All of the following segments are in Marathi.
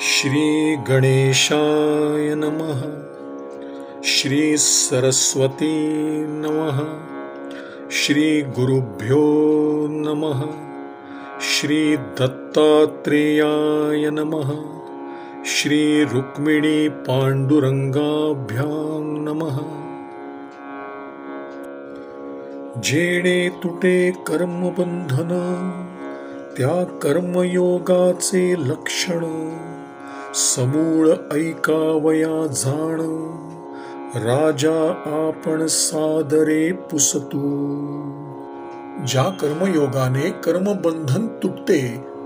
श्री गणेशाय नमः। श्री सरस्वती नमः। श्री गुरुभ्यो नमः। श्री दत्तात्रेयाय नमः। श्री रुक्मिणी पांडुरंगाभ्यां नमः। जेणे तुटे कर्मबंधन त्या कर्मयोगाचे लक्षण समूळ ऐकावया जाण राजा आपण सादरे पुसतू। ज्या कर्मयोगाने कर्मबंधन तुटते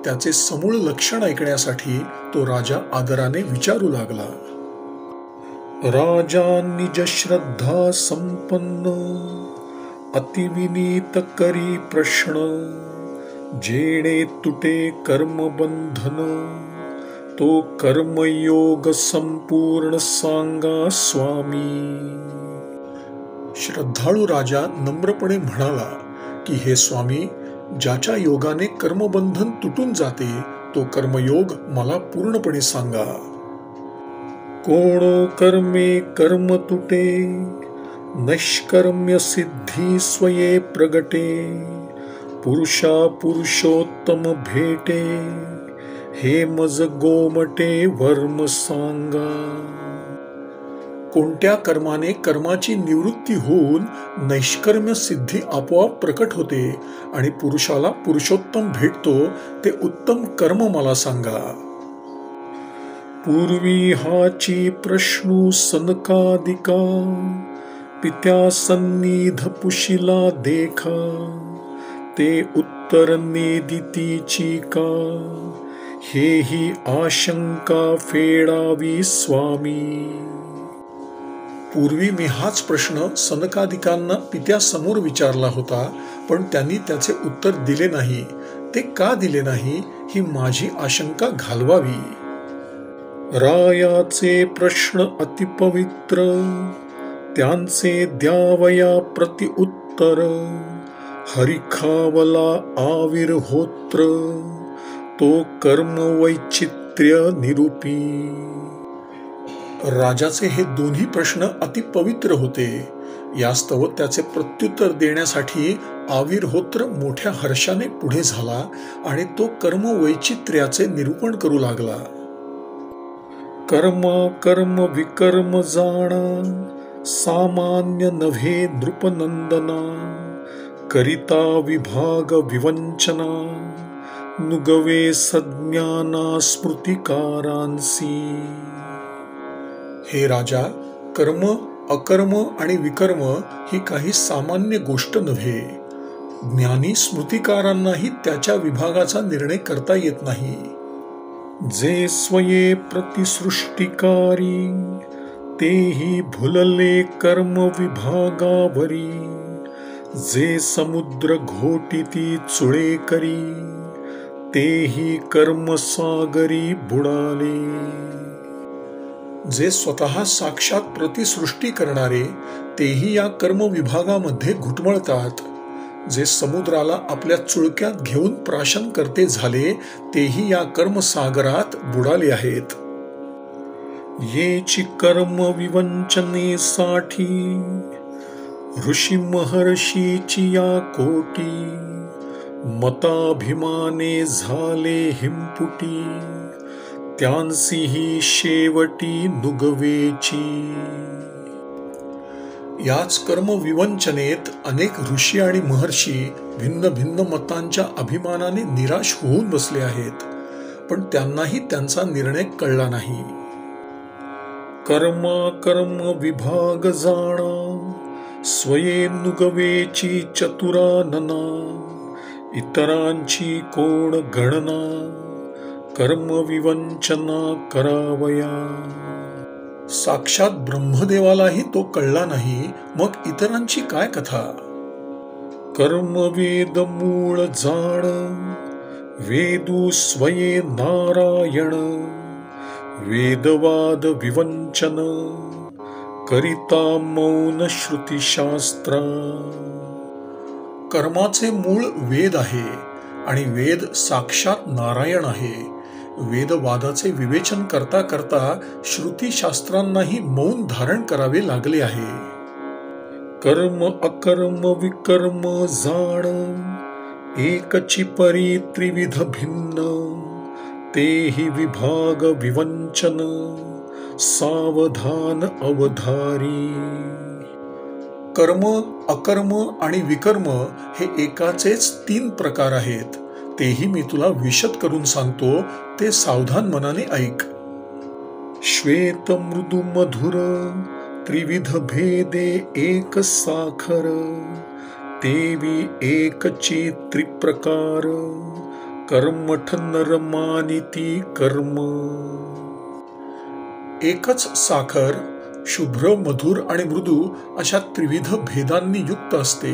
त्याचे समूळ लक्षण ऐकण्यासाठी तो राजा आदराने विचारू लागला। राजा निज श्रद्धा संपन्न अतिविनीत करी प्रश्न जेणे तुटे कर्मबंधन तो कर्मयोग संपूर्ण सांगा स्वामी। श्रद्धाळू राजा नम्रपणे म्हणाला की हे स्वामी, ज्याच्या योगाने कर्मबंधन तुटून जाते तो कर्मयोग मला पूर्णपणे सांगा। कोणो कर्मे कर्म तुटे नैष्कर्म्य सिद्धी स्वये प्रगटे पुरुषा पुरुषोत्तम भेटे हे मज गोमटे वर्म सांगा। कोणत्या कर्माने कर्माची निवृत्ती होऊन नैष्कर्म्य सिद्धी आपोआप प्रकट होते आणि पुरुषाला पुरुषोत्तम भेटतो ते उत्तम कर्म मला सांगा। पूर्वी हाची प्रश्नू सनकादिका पित्या सन्निध पुशिला देखा ते उत्तर नेदितीची का हेही आशंका फेडावी स्वामी। पूर्वी मी हाच प्रश्न सनकादिकांना पित्यासमोर विचारला होता, पण त्यांनी त्याचे उत्तर दिले नाही। ते का दिले नाही ही माझी आशंका घालवावी। रायाचे प्रश्न अतिपवित्र त्यांचे द्यावया प्रतिउत्तर हरिखावला आविर्होत्र तो कर्म वैचित्र्य निरूपी। राजाचे हे दोन्ही प्रश्न अतिपवित्र होते, यास्तव त्याचे प्रत्युत्तर देण्यासाठी आविर्होत्र मोठ्या हर्षाने पुढे झाला आणि तो कर्म वैचित्र्याचे निरूपण करू लागला। कर्मा कर्म विकर्म जाणा सामान्य नव्हे नृपनंदना करिता विभाग विवंचना नुगवे सज्ञाना स्मृतिकारांसी। हे राजा, कर्म अकर्म आणि विकर्म ही काही सामान्य गोष्ट नव्हे। ज्ञानी स्मृतिकारांनाही त्याच्या विभागाचा निर्णय करता येत नाही। जे स्वये प्रतिसृष्टिकारी तेही भुलले कर्म विभागावरी जे समुद्र घोटिती चुळे करी तेही कर्मसागरी बुडाले। जे स्वतः साक्षात प्रतिसृष्टी करणारे तेही या कर्म विभागामध्ये घुटमळतात। जे समुद्राला आपल्या चुळक्यात घेऊन प्राशन करते झाले तेही या कर्मसागरात बुडाले आहेत। येची कर्म विवंचनेसाठी ऋषी महर्षीची या कोटी मताभिमाने झाले हिमपुटी त्यांसीही शेवटी नुगवेची। याच कर्म विवंचनेत अनेक ऋषी आणि महर्षी भिन्न भिन्न मतांच्या अभिमानाने निराश होऊन बसले आहेत, पण त्यांनाही त्यांचा निर्णय कळला नाही। कर्मा कर्म विभाग जाणा स्वये नुगवेची चतुरानना इतरांची कोण गणना कर्म विवंचना करावया। साक्षात ब्रह्मदेवालाही तो कळला नाही, मग इतरांची काय कथा। कर्मवेद मूळ जाण वेदू स्वये नारायण वेदवाद विवंचन करिता मौन श्रुतिशास्त्रा। कर्माचे मूळ वेद आहे आणि वेद साक्षात नारायण आहे। वेदवादाचे विवेचन करता करता श्रुतीशास्त्रांनाही मौन धारण करावे लागले आहे. कर्म अकर्म विकर्म जाण, एकची परी त्रिविध भिन्न, तेही विभाग विवंचन, सावधान अवधारी. कर्म, अकर्म आणि विकर्म हे एकाचेच 3 प्रकार आहेत. तेही मी तुला विशद करून सांगतो, ते सावधान मनाने ऐक. श्वेत मृदू मधुर त्रिविध भेदे एक साखर, तेवी एकची त्रिप्रकार, कर्मठ नरमानिती कर्म. एकच साखर शुभ्र, मधुर आणि मृदू अशा त्रिविध भेदांनी युक्त असते.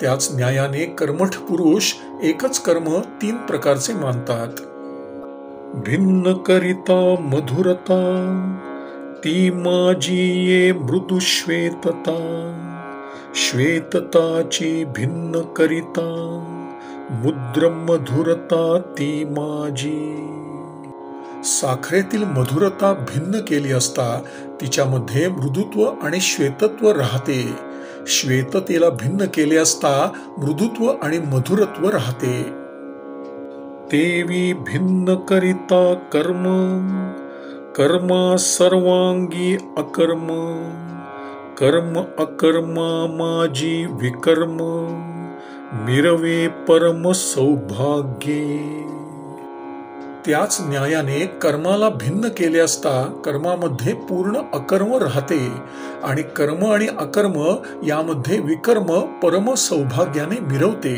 त्याच न्यायाने कर्मठ पुरुष एकच कर्म 3 प्रकारचे मानतात. भिन्न करिता मधुरता, ती माझी ये मृदू श्वेतता, श्वेतताची भिन्न करिता, मुद्र मधुरता ती माझी. साखरेतील मधुरता भिन्न केली असता तिच्यामध्ये मृदुत्व आणि श्वेतत्व राहते. श्वेततेला भिन्न केले असता मृदुत्व आणि मधुरत्व राहते. तेवी भिन्न करिता कर्म, कर्मा सर्वांगी अकर्म, कर्म अकर्मा माझी विकर्म, मिरवे परम सौभाग्ये. त्याच न्यायाने कर्माला भिन्न केले असता कर्मामध्ये पूर्ण अकर्म राहते आणि कर्म आणि अकर्म यामध्ये विकर्म परम सौभाग्याने मिरवते.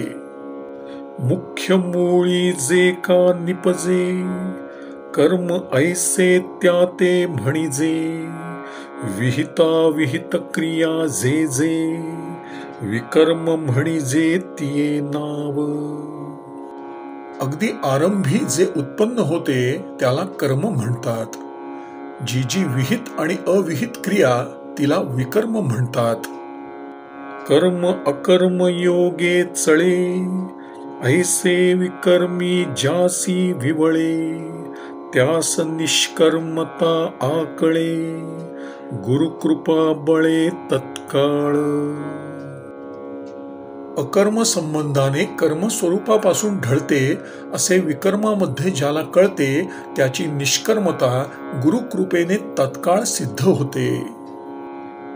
मुख्य मूळी जे का निपजे, कर्म ऐसे त्या ते म्हणिजे, विहिता विहित क्रिया जे जे, विकर्म म्हणिजे तिये नाव. अगदी आरंभी जे उत्पन्न होते त्याला कर्म म्हणतात. जी जी विहित आणि अविहित क्रिया तिला विकर्म म्हणतात. कर्म अकर्म योगे चळे, ऐसे विकर्मी जासी विवळे, त्यास निष्कर्मता आकळे, गुरुकृपा बळे तत्काळ. अकर्म संबंधाने कर्म स्वरूपापासून ढळते असे विकर्मामध्ये ज्याला कळते त्याची निष्कर्मता गुरुकृपेने तत्काळ सिद्ध होते.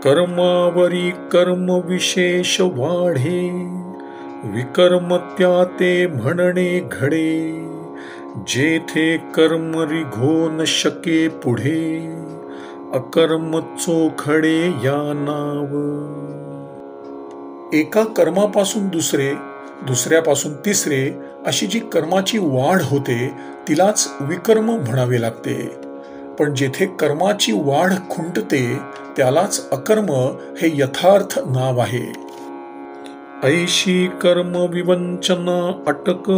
कर्मावरी कर्म विशेष वाढे, विकर्म त्या ते म्हणणे घडे, जेथे कर्म रिघो न शके पुढे, अकर्म चोखडे या नाव. एका कर्मापासून दुसरे, दुसऱ्यापासून तिसरे अशी जी कर्माची वाढ होते तिलाच विकर्म म्हणावे लागते. पण जेथे कर्माची वाढ खुंटते त्यालाच अकर्म हे यथार्थ नाव आहे. ऐशी कर्म विवंचना अटक,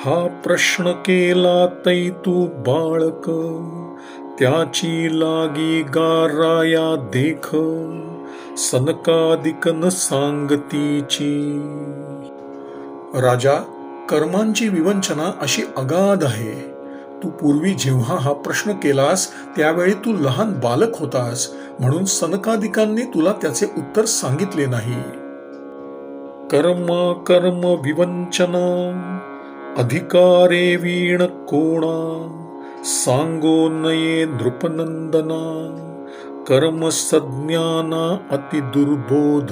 हा प्रश्न केला तै तू बाळक, त्याची लागी गाराया देख, सनकादिक न सांगतीची. राजा, कर्मांची विवंचना अशी अगाध आहे. तू पूर्वी जेव्हा हा प्रश्न केलास त्यावेळी तू लहान बालक होतास, म्हणून सनकादिकांनी तुला त्याचे उत्तर सांगितले नाही. कर्मा कर्म विवंचना, अधिकारे वीण कोणा, सांगो नये नृपनंदना, कर्म सज्ञाना अति दुर्बोध.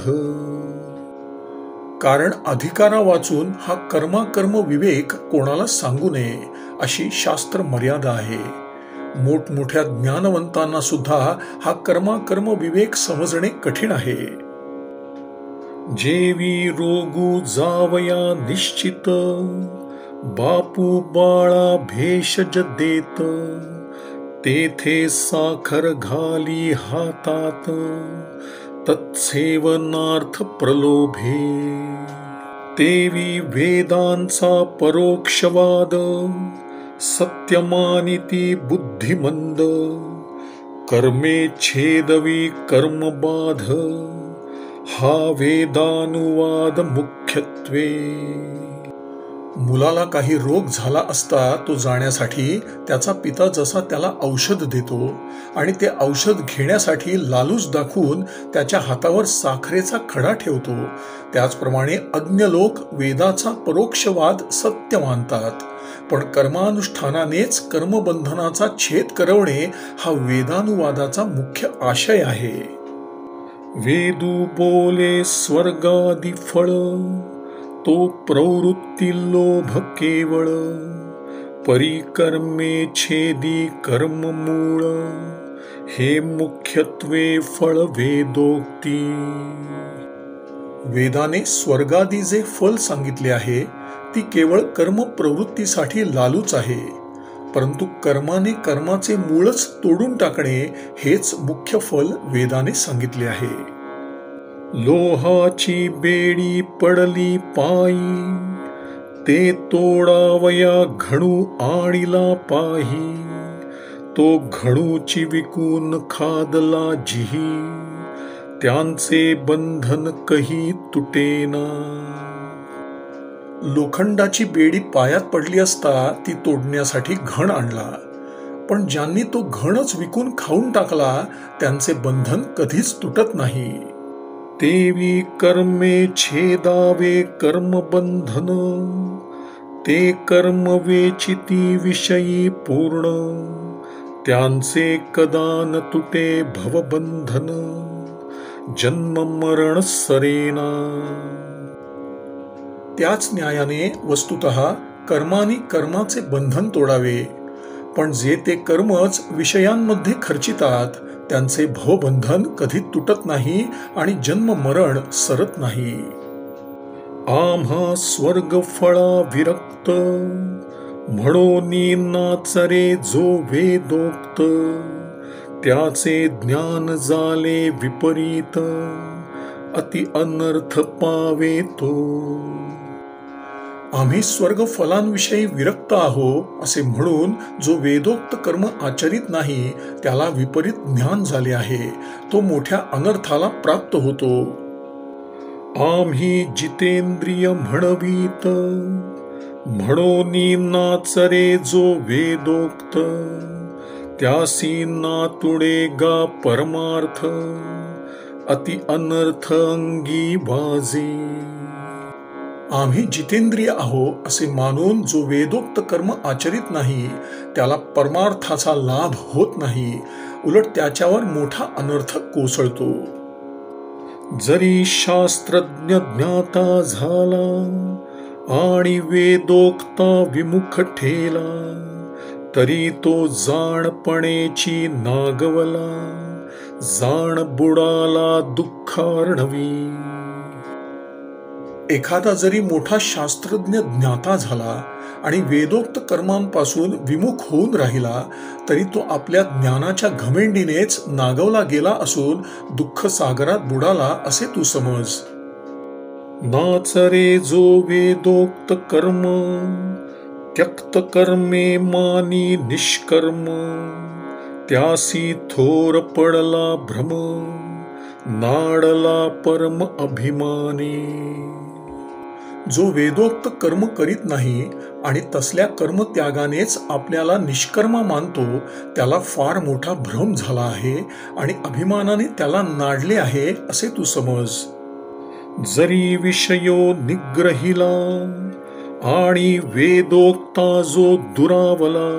कारण अधिकारा वाचून हा कर्म विवेक कोणाला सांगू नये अशी शास्त्र मर्यादा आहे. मोठमोठ्या ज्ञानवंतांना सुद्धा हा कर्म विवेक समजणे कठीण आहे. जेवी रोगू जावया निश्चित, बापू बाळा भेषज देत, तेथे साखर घाली हातात, तत्सेवनार्थ प्रलोभे. तेवी वेदांचा परोक्षवाद, सत्यमानिती बुद्धिमंद, कर्मे छेदवी कर्मबाध, हा वेदानुवाद मुख्यत्वे. मुलाला काही रोग झाला असता तो जाण्यासाठी त्याचा पिता जसा त्याला औषध देतो आणि ते औषध घेण्यासाठी लालूच दाखवून त्याच्या हातावर साखरेचा खडा ठेवतो, त्याचप्रमाणे अज्ञ लोक वेदाचा परोक्षवाद सत्य मानतात, पण कर्मानुष्ठानानेच कर्मबंधनाचा छेद करवणे हा वेदानुवादाचा मुख्य आशय आहे. वेदू बोले स्वर्गादी फळ, तो प्रवृत्ती लोभ केवळ, परिकर्मे छेदी कर्म मूळ, हे मुख्यत्वे फळ वेदोक्ती. वेदाने स्वर्गादी जे फल सांगितले आहे ती केवळ कर्म प्रवृत्तीसाठी लालूच आहे, परंतु कर्माने कर्माचे मूळच तोडून टाकणे हेच मुख्य फल वेदाने सांगितले आहे. लोहाची बेडी पडली पायी, ते तोडावया घणू आणिला पाही, तो घणूची विकून खादला जिही, त्यांचे बंधन कही तुटेना. लोखंडाची बेडी पायात पडली असता ती तोडण्यासाठी घण आणला, पण ज्यांनी तो घणच विकून खाऊन टाकला त्यांचे बंधन कधीच तुटत नाही. तेवी कर्मे छेदावे कर्मबंधन, ते कर्म वेचिती विषयी पूर्ण, त्यांचे कदा न तुटे भवबंधन, जन्म मरण सरेना. त्याच न्यायाने वस्तुतः कर्माने कर्माचे बंधन तोडावे, पण जे ते कर्मच विषयांमध्ये खर्चितात त्यांचे भवबंधन कधी तुटत नाही आणि जन्म मरण सरत नाही. आम्हा स्वर्ग फळा विरक्त, म्हणोनी नाचरे जो वेदोक्त, त्याचे ज्ञान झाले विपरीत, अति अनर्थ पावे तो. आम्ही स्वर्ग फलांविषयी विरक्त आहो असे म्हणून जो वेदोक्त कर्म आचरित नाही त्याला विपरीत ज्ञान झाले आहे, तो मोठ्या अनर्थाला प्राप्त होतो. आम्ही जितेंद्रिय म्हणवीत, म्हणोनी नाचरे जो वेदोक्त, त्यासी नातुडे गा परमार्थ, अति अनर्थ अंगी वाजे. आम्ही जितेंद्रिय आहो असे मानून जो वेदोक्त कर्म आचरित नाही त्याला परमार्थाचा लाभ होत नाही, उलट त्याच्यावर मोठा अनर्थ कोसळतो. जरी शास्त्रज्ञ ज्ञाता झाला आणि वेदोक्ता विमुख ठेला, तरी तो जाणपणेची नागवला, जाण बुडाला दुःखार्णवी. एखादा जरी मोठा शास्त्रज्ञ ज्ञाता झाला आणि वेदोक्त कर्मांपासून विमुख होऊन राहिला तरी तो आपल्या ज्ञानाच्या घमेंडीनेच नागवला गेला असून दुःख सागरात बुडाला असे तू समज. नाचरे जो वेदोक्त कर्म, त्यक्त कर्मे मानी निष्कर्म, त्यासी थोर पडला भ्रम, नाडला परम अभिमानी. जो वेदोक्त कर्म करीत नाही आणि तसल्या कर्मत्यागानेच आपल्याला निष्कर्मा मानतो त्याला फार मोठा भ्रम झाला आहे आणि अभिमानाने त्याला नाडले आहे असे तू समज. जरी विषयो निग्रहिला आणि वेदोक्ता जो दुरावला,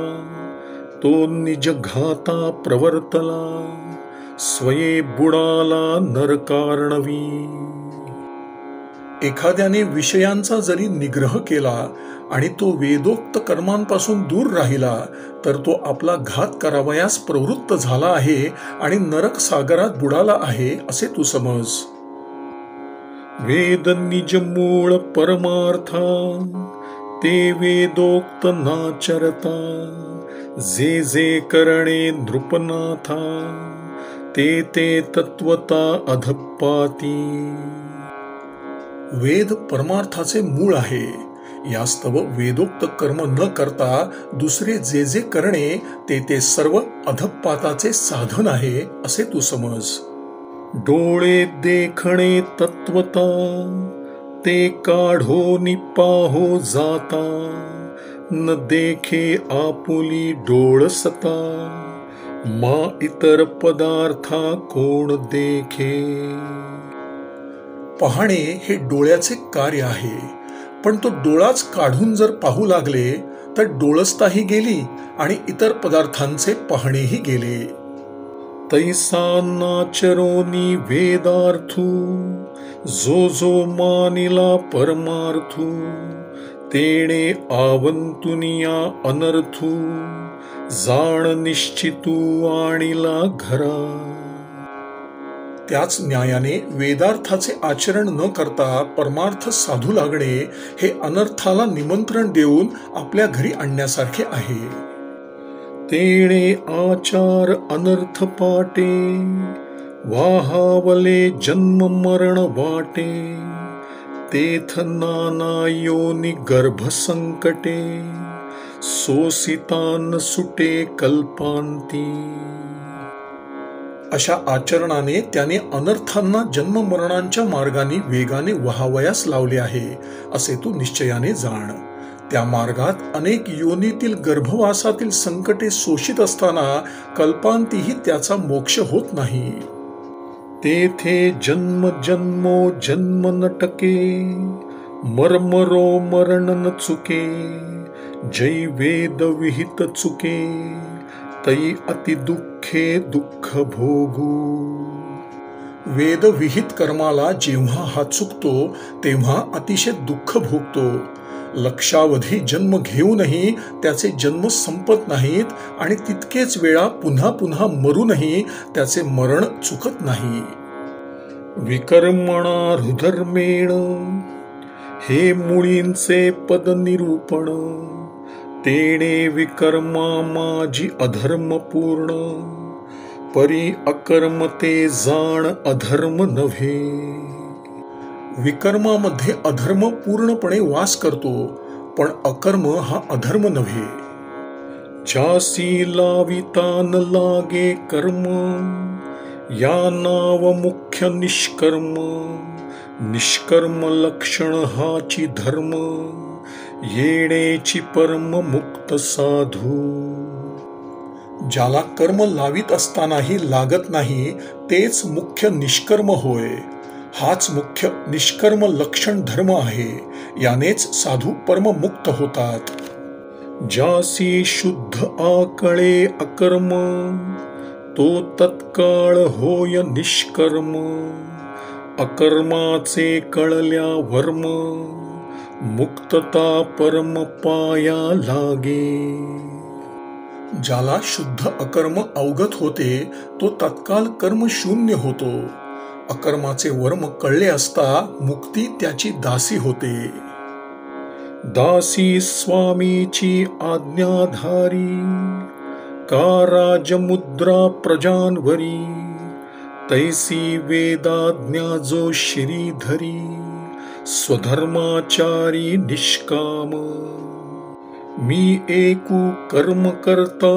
तो निज घाता प्रवर्तला, स्वये बुडाला नरकार्णवी. एखाद्याने विषयांचा जरी निग्रह केला आणि तो वेदोक्त कर्मांपासून दूर राहिला तर तो आपला घात करावयास प्रवृत्त झाला आहे आणि नरक सागरात बुडाला आहे असे तू समज. वेद निज मूळ परमार्था, ते वेदोक्त नाचरता, जे जे करणे नृपनाथा, ते ते तत्वता अधपाती. वेद परमार्थाचे मूळ आहे, यास्तव वेदोक्त कर्म न करता दुसरे जे जे करणे ते ते सर्व अधपाताचे साधन आहे असे तू समज. डोळे देखणे तत्वता, ते काढोनी पाहो जाता, न देखे आपुली डोळसता, मा इतर पदार्था कोण देखे. पाहणे हे डोळ्याचे कार्य आहे, पण तो डोळाच काढून जर पाहू लागले तर डोळसताही गेली आणि इतर पदार्थांचे पाहणेही गेले. तैसा नाचरोनी वेदार्थू, जो जो मानिला परमार्थू, तेणे आवंतुनिया अनर्थू, जाण निश्चितू आणिला घरा. त्याच न्यायाने वेदार्थाचे आचरण न करता परमार्थ साधू लागणे हे अनर्थाला निमंत्रण देऊन आपल्या घरी आणण्यासारखे आहे. तेणे आचार अनर्थ पाटे, वाहावले जन्म मरण वाटे, तेथ नाना योनी गर्भ संकटे, सोसितान सुटे कल्पांती. अशा आचरणाने त्याने अनर्थांना जन्म मरणांच्या मार्गाने वेगाने वहावयास लावले आहे असे तू निश्चयाने जाण. त्या मार्गात अनेक योनीतील गर्भवासातील संकटे शोषित असताना कल्पांतीही त्याचा मोक्ष होत नाही. तेथे जन्म जन्मो जन्म नटके, मरमरो मरण न चुके, जै वेद विहित चुके, तै अति दुःखे दुःख भोगू. वेद विहित कर्माला जेव्हा हा चुकतो तेव्हा अतिशय दुःख भोगतो. लक्षावधी जन्म घेऊनही त्याचे जन्म संपत नाहीत आणि तितकेच वेळा पुन्हा पुन्हा मरूनही त्याचे मरण चुकत नाही. विकर्मणा हृधर्मेण, हे मुळींचे पद निरूपण, तेणे विकर्मा माझी अधर्म पूर्ण, परी अकर्म ते जाण अधर्म नव्हे. विकर्मामध्ये अधर्म पूर्णपणे वास करतो, पण अकर्म हा अधर्म नव्हे. ज्यासी लाविता न लागे कर्म, या नाव मुख्य निष्कर्म, निष्कर्म लक्षण हाची धर्म, येणेची परम मुक्त साधू. ज्याला कर्म लावित असतानाही लागत नाही तेच मुख्य निष्कर्म होय. हाच मुख्य निष्कर्म लक्षण धर्म आहे. यानेच साधू परम मुक्त होतात. ज्यासी शुद्ध आकळे अकर्म, तो तत्काळ होय निष्कर्म, अकर्माचे कळल्या वर्म, मुक्तता परम पाया लागे. ज्याला शुद्ध अकर्म अवगत होते तो तत्काल कर्म शून्य होतो. अकर्माचे वर्म कळले असता मुक्ती त्याची दासी होते. दासी स्वामीची आज्ञाधारी, का राजमुद्रा प्रजांवरी, तैसी वेदाज्ञा जो श्रीधरी, स्वधर्माचारी निष्काम. मी एकू कर्म करता,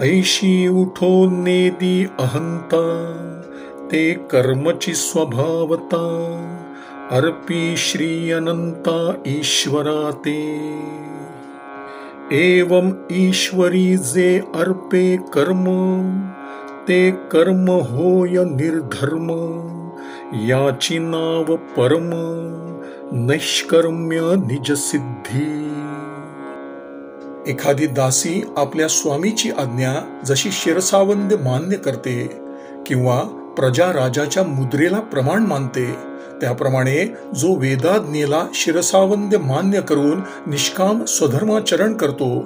ऐशी उठो नेदी अहंता, ते कर्मची स्वभावता, अर्पी श्री अनंता ईश्वरा ते. एवं ईश्वरी जे अर्पे कर्म, ते कर्म होय निर्धर्म, याची नाव परम, नैष्कर्म्य निजसिद्धी. एखादी दासी आपल्या स्वामीची आज्ञा जशी शिरसावंद मान्य करते किंवा प्रजा राजाच्या मुद्रेला प्रमाण मानते, त्याप्रमाणे जो वेदाज्ञेला शिरसावंद मान्य करून निष्काम स्वधर्माचरण करतो,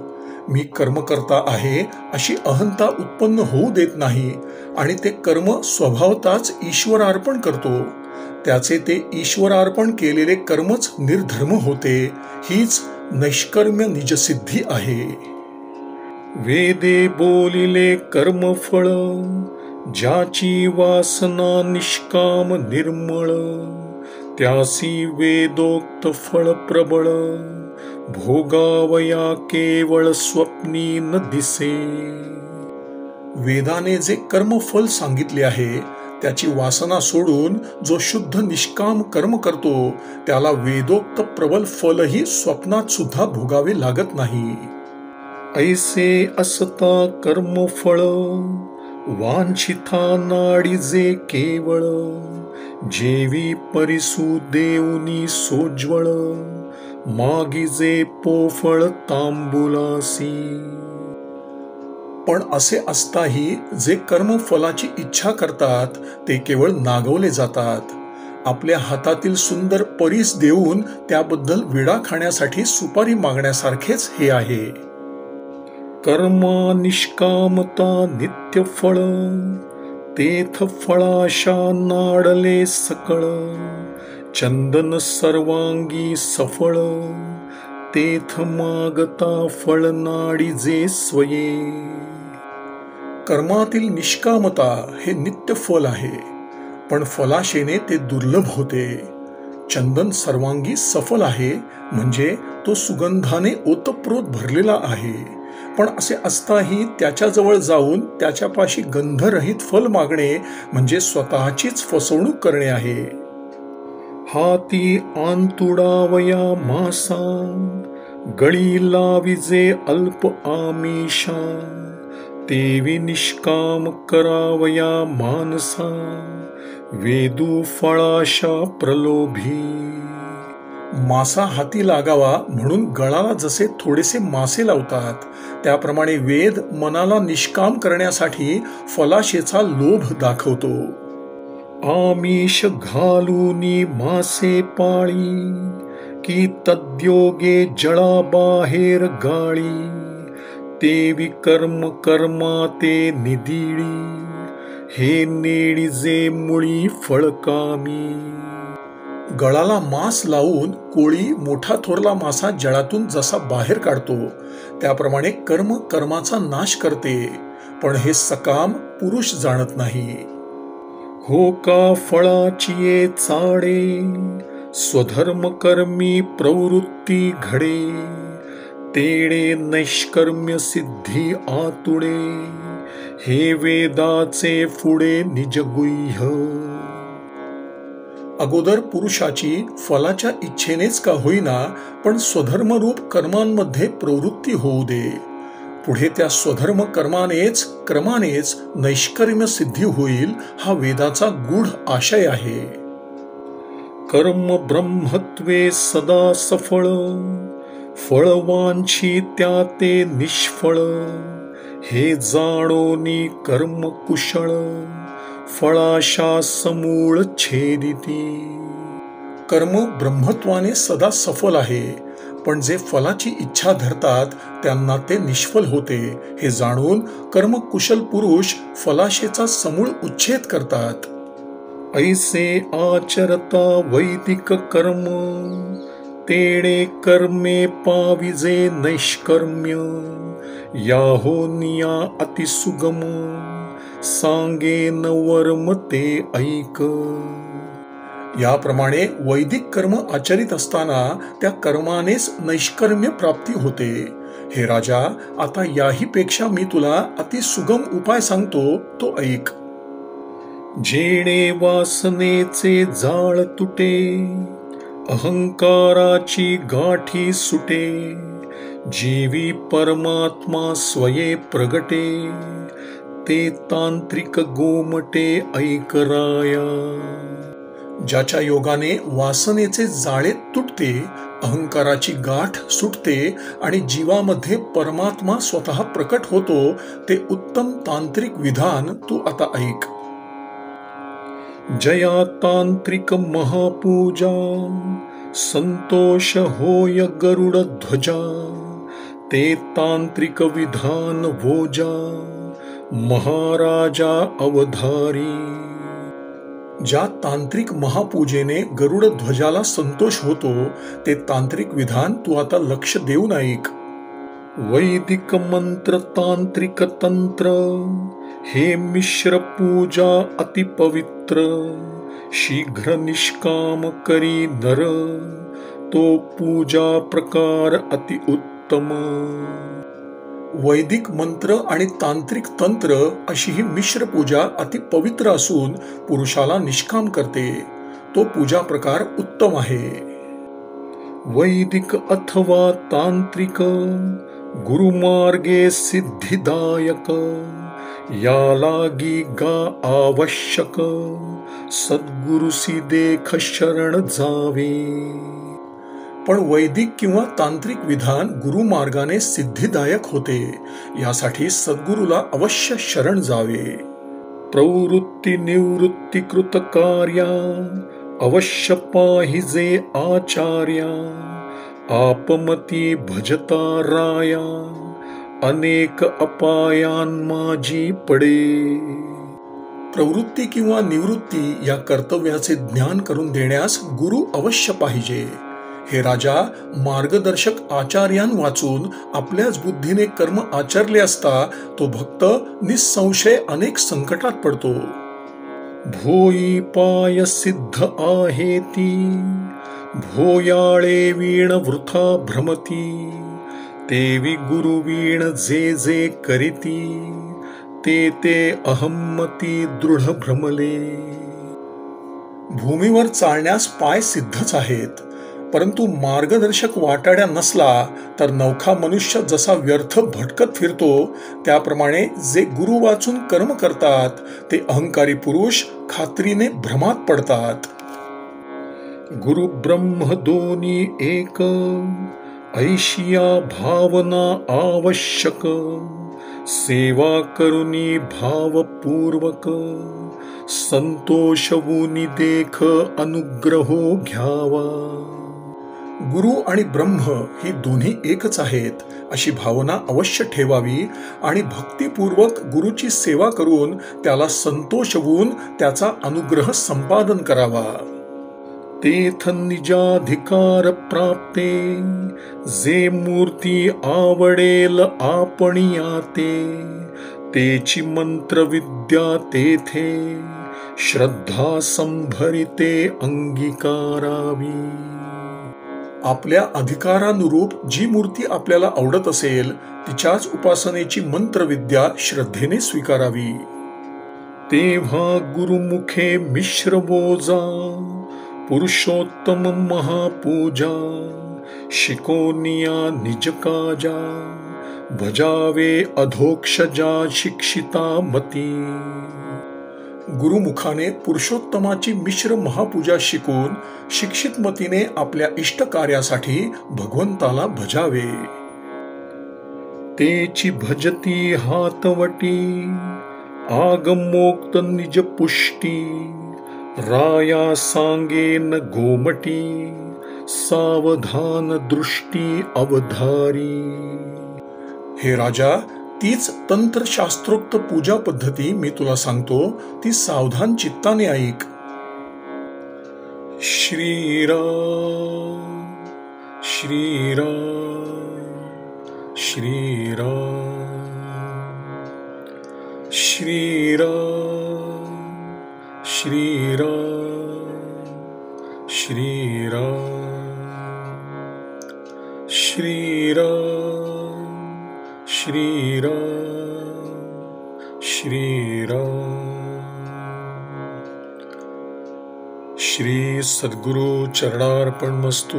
मी कर्म करता आहे अशी अहंता उत्पन्न होऊ देत नाही आणि ते कर्म स्वभावताच ईश्वरार्पण करतो, त्याचे ते ईश्वरार्पण केलेले कर्मच निर्धर्म होते. हीच नैष्कर्म्य निजसिद्धी आहे. वेदे बोलिले कर्मफळ, ज्याची वासना निष्काम निर्मळ, त्यासी वेदोक्त फळ प्रबळ, भोगावया केवळ स्वप्नी न दिसे. वेदाने जे कर्मफल सांगितले आहे त्याची वासना सोडून जो शुद्ध निष्काम कर्म करतो त्याला वेदोक्त प्रबल फलही स्वप्नात सुद्धा भोगावे लागत नाही. ऐसे असता कर्मफळ वांछिता नाडीजे केवळ, जेवी परिसु देऊनी सोज्वळ, मागिजे पोफळ तांबुलासी. पण असे असताही जे कर्मफलाची इच्छा करतात ते केवळ नागवले जातात. आपल्या हातातील सुंदर परीस देऊन त्याबद्दल विडा खाण्यासाठी सुपारी मागण्यासारखेच हे आहे. कर्मा निष्कामता नित्य फळ, तेथ फळाशा नाडले सकळ, चंदन सर्वांगी सफळ, तेथ मागता फळ नाडीजे स्वये. कर्मातील निष्कामता हे नित्य फल आहे, पण फलाशेने ते दुर्लभ होते. चंदन सर्वांगी सफल आहे म्हणजे तो सुगंधाने ओतप्रोत भरलेला आहे, पण असे असताही त्याच्याजवळ जाऊन त्याच्यापाशी गंधरहित फल मागणे म्हणजे स्वतःचीच फसवणूक करणे आहे. हाती आंतुडावया मासा, गळी लाविजे अल्प आमिषा, तेवी निष्काम करावया मानसा, वेदू फळाशा प्रलोभी. मासा हाती लागावा म्हणून गळाला जसे थोडेसे मासे लावतात, त्याप्रमाणे वेद मनाला निष्काम करण्यासाठी फलाशेचा लोभ दाखवतो. आमिष घालूनी मासे पाळी, की तद्योगे जळा बाहेर गाळी, तेवी कर्म कर्मा ते निदिळी, हे नेडीजे मुळी फळकामी. गळाला मांस लावून कोळी मोठा थोरला मासा जळातून जसा बाहेर काढतो त्याप्रमाणे कर्म कर्माचा नाश करते, पण हे सकाम पुरुष जाणत नाही. हो का फळाची ये चाडे, स्वधर्म कर्मी प्रवृत्ती घडे, तेडे नैष्कर्म्य सिद्धी आतुडे, हे वेदाचे पुढे निजगुह्य. अगोदर पुरुषाची फलाच्या इच्छेनेच का होईना पण स्वधर्मरूप कर्मांमध्ये प्रवृत्ती होऊ दे. पुढे त्या स्वधर्म क्रमानेच नैष्कर्म्य सिद्धी होईल, हा वेदाचा गूढ आशय आहे. कर्म ब्रह्मत्वे सदा सफळ, फळवांची त्या ते निष्फळ, हे जाणोनी कर्म कुशळ, फळाशा समूळ छेदिती. कर्म ब्रह्मत्वाने सदा सफल आहे, पण जे फलाची इच्छा धरतात त्यांना ते निष्फल होते, हे जाणून कर्मकुशल पुरुष फलाशेचा समूळ उच्छेद करतात. ऐसे आचरता वैदिक कर्म, तेडे कर्मे पाविजे नैष्कर्म्य, याहो निया अतिसुगम, सांगे नवर्म ते ऐक. याप्रमाणे वैदिक कर्म आचरित असताना त्या कर्मानेच नैष्कर्म्य प्राप्ती होते. हे राजा, आता याही पेक्षा मी तुला अतिसुगम उपाय सांगतो, तो ऐक. जेणे वासनेचे जाळ तुटे, अहंकाराची गाठी सुटे, जीवी परमात्मा स्वये प्रगटे, ते तांत्रिक गोमटे ऐकराया. ज्याच्या योगाने वासनेचे जाळे तुटते, अहंकाराची गाठ सुटते आणि जीवामध्ये परमात्मा स्वतः प्रकट होतो, ते उत्तम तांत्रिक विधान तू आता ऐक. जया तांत्रिक महापूजा, संतोष होय गरुड ध्वजा, ते तांत्रिक विधान भोजा, महाराजा अवधारी. ज्या तांत्रिक महापूजेने गरुड ध्वजाला संतोष होतो, ते तांत्रिक विधान तू आता लक्ष देऊन ऐक. वैदिक मंत्र तांत्रिक तंत्र, हे मिश्र पूजा अति पवित्र, शीघ्र निष्काम करी नर, तो पूजा प्रकार अति उत्तम. वैदिक मंत्र आणि तांत्रिक तंत्र अशी ही मिश्र पूजा अति पवित्र असून पुरुषाला निष्काम करते. तो पूजा प्रकार उत्तम आहे. वैदिक अथवा तांत्रिक गुरुमार्गे सिद्धिदायक, यालागी गा आवश्यक, सद्गुरुसी देख शरण जावे. पण वैदिक किंवा तांत्रिक विधान गुरुमार्गाने सिद्धिदायक होते, यासाठी सद्गुरूला अवश्य शरण जावे. प्रवृत्ती निवृत्ती कृत कार्या, अवश्य पाहिजे आचार्या, आपमती भजता राया, अनेक अपायान माझी पडे. प्रवृत्ती किंवा निवृत्ती या कर्तव्याचे ज्ञान करून देण्यास गुरु अवश्य पाहिजे. हे राजा, मार्गदर्शक आचार्यां वाचून आपल्याच बुद्धीने कर्म आचरले असता तो भक्त निसंशय अनेक संकटात पडतो. भोई पाय सिद्ध आहे ती, भोयाळे वीण वृथा भ्रमती, तेवी गुरुवीण जे जे करीती, ते ते अहम्मती दृढ भ्रमले. भूमीवर चालण्यास पाय सिद्धच आहेत, परंतु मार्गदर्शक वाटाड्या नसला तर नवखा मनुष्य जसा व्यर्थ भटकत फिरतो, त्याप्रमाणे जे गुरु वाचून कर्म करतात ते अहंकारी पुरुष खात्रीने भ्रमात पडतात. गुरु ब्रह्म दोन्ही एक, ऐशिया भावना आवश्यक, सेवा करुनी भावपूर्वक, संतोषवुनी देख अनुग्रहो घ्यावा. गुरु आणि ब्रह्म ही दोन्ही एकच आहेत अशी भावना अवश्य ठेवावी आणि भक्तिपूर्वक गुरुची सेवा करून त्याला संतोषवून त्याचा अनुग्रह संपादन करावा. तेथ निजाधिकार प्राप्ते, जे मूर्ती आवडेल आपणियाते, तेची मंत्र विद्या तेथे, श्रद्धा संभरिते अंगीकारावी. आपल्या अधिकारानुरूप जी मूर्ती आपल्याला आवडत असेल तिच्याच उपासनेची मंत्रविद्या श्रद्धेने स्वीकारावी. तेव्हा गुरुमुखे मिश्र बोजा, पुरुषोत्तम महापूजा, शिकोनिया निज काजा, भजावे अधोक्षजा शिक्षिता मती. गुरुमुखाने पुरुषोत्तमाची मिश्र महापूजा शिकून शिक्षित मतीने आपल्या इष्ट कार्यासाठी भगवंताला भजावे. तेची भजती हातवटी, आगमोक्त निज पुष्टी, राया सांगेन गोमटी, सावधान दृष्टी अवधारी. हे राजा, तीच तंत्रशास्त्रोक्त पूजा पद्धती मी तुला सांगतो, ती सावधान चित्ताने ऐक. श्रीराम श्रीराम श्रीराम श्रीराम श्रीराम श्रीराम श्रीराम श्रीराम श्रीराम. श्री सद्गुरु चरणार्पणमस्तु.